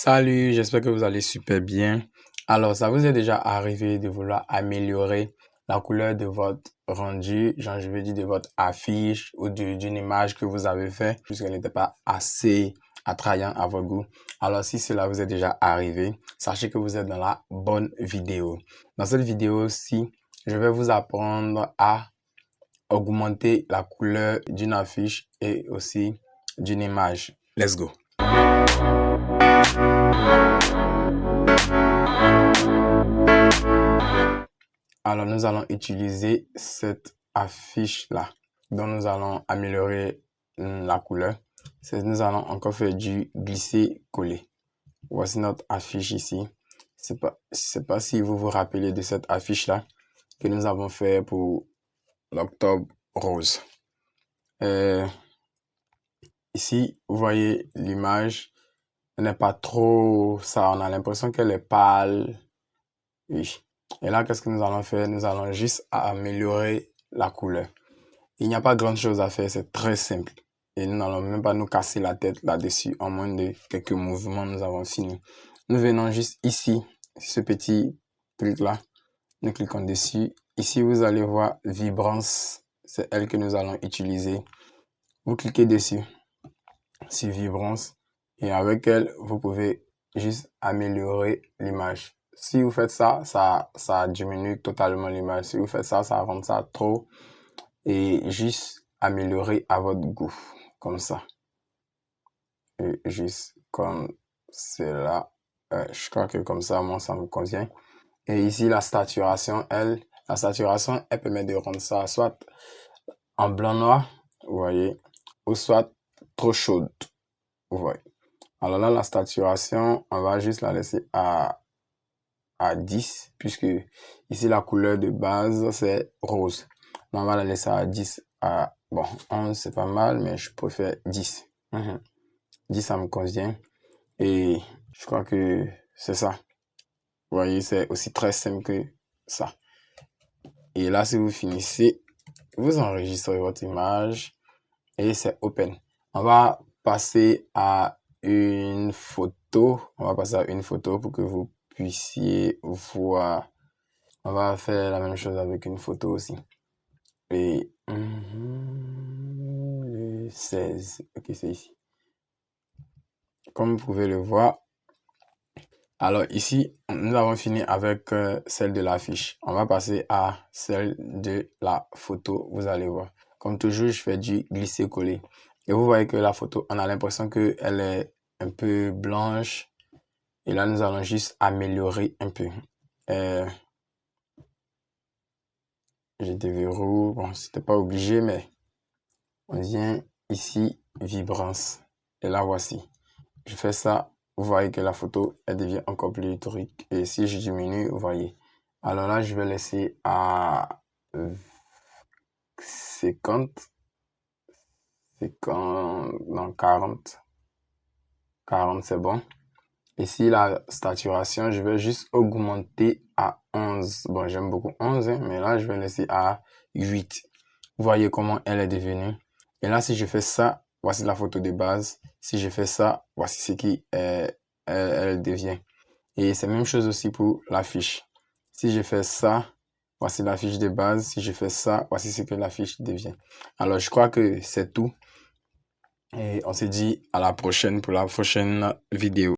Salut, j'espère que vous allez super bien. Alors, ça vous est déjà arrivé de vouloir améliorer la couleur de votre rendu, genre je veux dire de votre affiche ou d'une image que vous avez fait, puisqu'elle n'était pas assez attrayante à votre goût. Alors, si cela vous est déjà arrivé, sachez que vous êtes dans la bonne vidéo. Dans cette vidéo-ci, je vais vous apprendre à augmenter la couleur d'une affiche et aussi d'une image. Let's go. Alors, nous allons utiliser cette affiche-là, dont nous allons améliorer la couleur. Nous allons encore faire du glisser-coller. Voici notre affiche ici. Je sais pas si vous vous rappelez de cette affiche-là que nous avons fait pour l'octobre rose. Ici, vous voyez l'image. Elle n'est pas trop ça. On a l'impression qu'elle est pâle. Oui. Et là, qu'est-ce que nous allons faire? Nous allons juste améliorer la couleur. Il n'y a pas grand chose à faire, c'est très simple. Et nous n'allons même pas nous casser la tête là-dessus. En moins de quelques mouvements, nous avons fini. Nous venons juste ici, ce petit truc-là. Nous cliquons dessus. Ici, vous allez voir Vibrance. C'est elle que nous allons utiliser. Vous cliquez dessus, sur Vibrance. Et avec elle, vous pouvez juste améliorer l'image. Si vous faites ça, ça diminue totalement l'image. Si vous faites ça, ça rend ça trop. Et juste améliorer à votre goût. Comme ça. Et juste comme cela. Je crois que comme ça, moi, ça me convient. Et ici, la saturation, elle permet de rendre ça soit en blanc-noir, vous voyez, ou soit trop chaude, vous voyez. Alors là, la saturation, on va juste la laisser à 10, puisque ici, la couleur de base, c'est rose. On va la laisser à 10. Bon, 11, c'est pas mal, mais je préfère 10. 10, ça me convient. Et je crois que c'est ça. Vous voyez, c'est aussi très simple que ça. Et là, si vous finissez, vous enregistrez votre image et c'est open. On va passer à une photo. On va passer à une photo pour que vous puissiez voir. On va faire la même chose avec une photo aussi. Et le 16. Ok, c'est ici. Comme vous pouvez le voir. Alors ici, nous avons fini avec celle de l'affiche. On va passer à celle de la photo. Vous allez voir. Comme toujours, je fais du glisser-coller. Et vous voyez que la photo, on a l'impression qu'elle est un peu blanche. Et là, nous allons juste améliorer un peu. J'ai des verrous. Bon, c'était pas obligé, mais on vient ici, vibrance. Et là, voici. Je fais ça. Vous voyez que la photo, elle devient encore plus truc. Et si je diminue, vous voyez. Alors là, je vais laisser à 50. Non, 40. 40, c'est bon. Ici, la saturation, je vais juste augmenter à 11. Bon, j'aime beaucoup 11, hein, mais là, je vais laisser à 8. Vous voyez comment elle est devenue. Et là, si je fais ça, voici la photo de base. Si je fais ça, voici ce qui elle devient. Et c'est la même chose aussi pour l'affiche. Si je fais ça, voici la fiche de base. Si je fais ça, voici ce que la fiche devient. Alors, je crois que c'est tout. Et on se dit à la prochaine pour la prochaine vidéo.